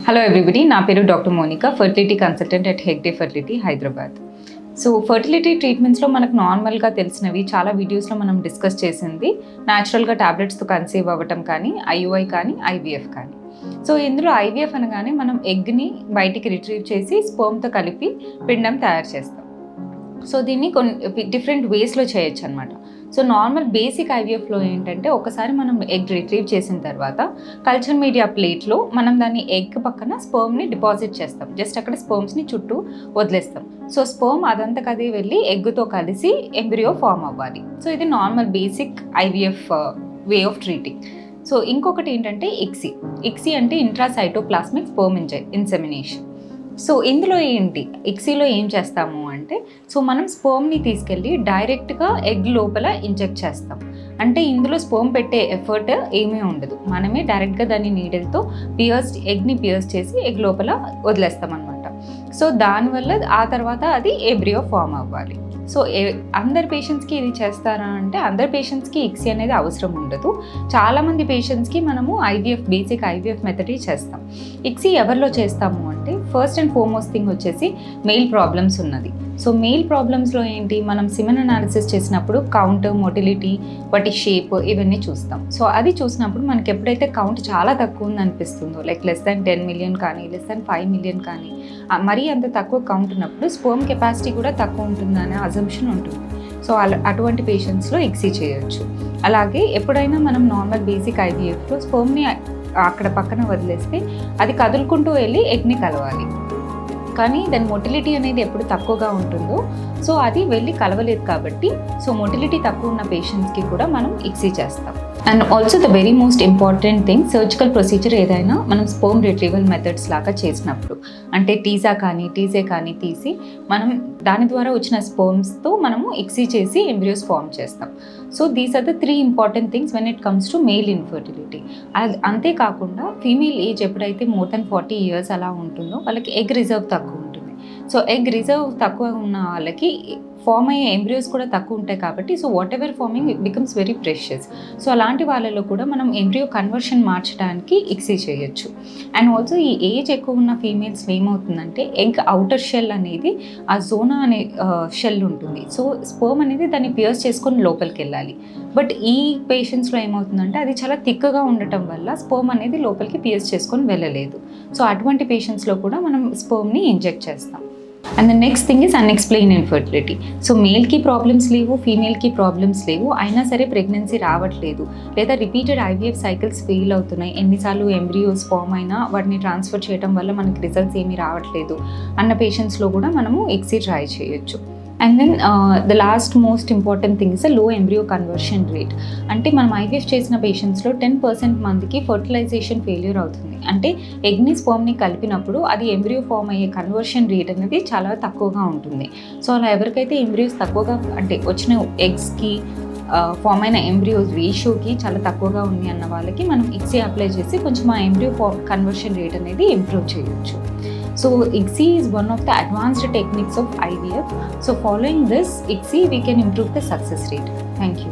Hello everybody, నా పేరు doctor Monika, fertility consultant at Hegde fertility Hyderabad. So fertility ట్రీట్మెంట్స్లో మనకు నార్మల్గా తెలిసినవి చాలా వీడియోస్లో మనం డిస్కస్ చేసింది న్యాచురల్గా టాబ్లెట్స్తో కన్సీవ్ అవ్వటం కానీ, ఐయుఐ కానీ, ఐవీఎఫ్ కానీ. సో ఇందులో ఐవీఎఫ్ అనగానే మనం ఎగ్ని బయటికి రిట్రీవ్ చేసి స్పర్మ్తో కలిపి పిండం తయారు చేస్తాం. సో దీన్ని కొన్ని డిఫరెంట్ వేస్లో చేయొచ్చు అనమాట. సో నార్మల్ బేసిక్ ఐవీఎఫ్లో ఏంటంటే ఒకసారి మనం ఎగ్ రిట్రీవ్ చేసిన తర్వాత కల్చర్ మీడియా ప్లేట్లో మనం దాన్ని ఎగ్ పక్కన స్పర్మ్ని డిపాజిట్ చేస్తాం. జస్ట్ అక్కడ స్పర్మ్స్ని చుట్టూ వదిలేస్తాం. సో స్పర్మ్ అదంతకదే వెళ్ళి ఎగ్తో కలిసి ఎంబ్రియో ఫామ్ అవ్వాలి. సో ఇది normal basic IVF way of treating. So ఇంకొకటి ఏంటంటే ఇక్సీ అంటే ఇంట్రాసైటోప్లాస్మిక్ స్పర్మ్ ఇన్సెమినేషన్. సో ఇందులో ఏంటి, ఇక్సీలో ఏం చేస్తాము అంటే, సో మనం స్పర్మ్ని తీసుకెళ్ళి డైరెక్ట్గా ఎగ్ లోపల ఇంజెక్ట్ చేస్తాం. అంటే ఇందులో స్పర్మ్ పెట్టే ఎఫర్ట్ ఏమీ ఉండదు. మనమే డైరెక్ట్గా దాన్ని నీడిల్తో ఎగ్ని పియర్స్ చేసి ఎగ్ లోపల వదిలేస్తాం అనమాట. సో దానివల్ల ఆ తర్వాత అది ఎంబ్రియో ఫామ్ అవ్వాలి. సో అందరి పేషెంట్స్కి ఇది చేస్తారా అంటే అందరి పేషెంట్స్కి ఇక్సీ అనేది అవసరం ఉండదు. చాలామంది పేషెంట్స్కి మనము బేసిక్ ఐవీఎఫ్ మెథడ్ చేస్తాం. ఇక్సీ ఎవరిలో చేస్తాము అంటే ఫస్ట్ అండ్ ఫార్మోస్ట్ థింగ్ వచ్చేసి మెయిల్ ప్రాబ్లమ్స్ ఉన్నది. సో మెయిల్ ప్రాబ్లమ్స్లో ఏంటి, మనం సిమెన్ అనాలిసిస్ చేసినప్పుడు కౌంట్, మొటిలిటీ, వాటి షేప్ ఇవన్నీ చూస్తాం. సో అది చూసినప్పుడు మనకి ఎప్పుడైతే కౌంట్ చాలా తక్కువ ఉంది అనిపిస్తుందో, లైక్ లెస్ దాన్ 10 million కానీ, లెస్ దాన్ 5 million కానీ, మరీ అంత తక్కువ కౌంట్ ఉన్నప్పుడు స్పర్మ్ కెపాసిటీ కూడా తక్కువ ఉంటుందనే అజంప్షన్ ఉంటుంది. సో అటువంటి పేషెంట్స్లో ఇక్సీ చేయొచ్చు. అలాగే ఎప్పుడైనా మనం నార్మల్ బేసిక్ ఐవీఎఫ్లో స్పర్మ్ని అక్కడ పక్కన వదిలేస్తే అది కదులుకుంటూ వెళ్ళి ఎగ్ని కలవాలి. కానీ దాని మొటిలిటీ అనేది ఎప్పుడు తక్కువగా ఉంటుందో, సో అది వెళ్ళి కలవలేదు కాబట్టి సో మొటిలిటీ తక్కువ ఉన్న పేషెంట్స్కి కూడా మనం ఇక్సీ చేస్తాం. And also the very most important thing, surgical procedure ఏదైనా మనం స్పర్మ్ రిట్రీవల్ మెథడ్స్ లాగా చేసినప్పుడు, అంటే టీజే కానీ తీసి మనం దాని ద్వారా వచ్చిన స్పర్మ్స్తో మనము ఇక్సీ చేసి ఎంబ్రియోస్ ఫామ్ చేస్తాం. So these are the 3 important things when it comes to mail infertility. అంతేకాకుండా ఫీమేల్ ఏజ్ ఎప్పుడైతే మోర్ దెన్ 40 years అలా ఉంటుందో వాళ్ళకి ఎగ్ రిజర్వ్ తక్కువ ఉంటుంది. సో ఎగ్ రిజర్వ్ తక్కువ ఉన్న వాళ్ళకి ఫామ్ అయ్యే ఎంబ్రియోస్ కూడా తక్కువ ఉంటాయి కాబట్టి so what ever farming it becomes very precious. So అలాంటి వాళ్ళలో కూడా మనం ఎంబ్రియో కన్వర్షన్ మార్చడానికి ఇక్సీ చేయొచ్చు. అండ్ ఆల్సో ఈ ఏజ్ ఎక్కువ ఉన్న ఫీమేల్స్లో ఏమవుతుందంటే ఎగ్ అవుటర్ షెల్ అనేది ఆ జోనా అనే షెల్ ఉంటుంది. సో స్పర్మ్ అనేది దాన్ని పియర్స్ చేసుకొని లోపలికి వెళ్ళాలి. బట్ ఈ పేషెంట్స్లో ఏమవుతుందంటే అది చాలా థిక్గా ఉండటం వల్ల స్పర్మ్ అనేది లోపలికి పియర్స్ చేసుకొని వెళ్ళలేదు. సో అటువంటి పేషెంట్స్లో కూడా మనం స్పర్మ్ని ఇంజెక్ట్ చేస్తాం. And the next thing is unexplain infertility. So మేల్కి ప్రాబ్లమ్స్ లేవు, ఫీమేల్కి ప్రాబ్లమ్స్ లేవు, అయినా సరే ప్రెగ్నెన్సీ రావట్లేదు, లేదా రిపీటెడ్ ఐవీఎఫ్ సైకిల్స్ ఫెయిల్ అవుతున్నాయి, ఎన్నిసార్లు ఎంబ్రియోస్ ఫామ్ అయినా వాటిని ట్రాన్స్ఫర్ చేయడం వల్ల మనకి రిజల్ట్స్ ఏమీ రావట్లేదు అన్న పేషెంట్స్లో కూడా మనము ఇక్సీ ట్రై చేయొచ్చు. And then the last most important thing is low embryo conversion rate. అంటే మనం ఐవీఎఫ్ చేసిన పేషెంట్స్లో 10% మందికి ఫర్టిలైజేషన్ ఫెయిల్యూర్ అవుతుంది. అంటే ఎగ్ని స్పర్మ్ని కలిపినప్పుడు అది ఎంబ్రియో ఫామ్ అయ్యే కన్వర్షన్ రేట్ అనేది చాలా తక్కువగా ఉంటుంది. సో అలా ఎవరికైతే ఎంబ్రియోస్ తక్కువగా అంటే వచ్చిన ఎగ్స్కి ఫామ్ అయిన ఎంబ్రియోస్ రేషియోకి చాలా తక్కువగా ఉంది అన్న వాళ్ళకి మనం ఇక్సీ అప్లై చేసి కొంచెం ఆ ఎంబ్రియో కన్వర్షన్ రేట్ అనేది ఇంప్రూవ్ చేయొచ్చు. So ICSI is one of the advanced techniques of IVF. So following this ICSI, we can improve the success rate. Thank you.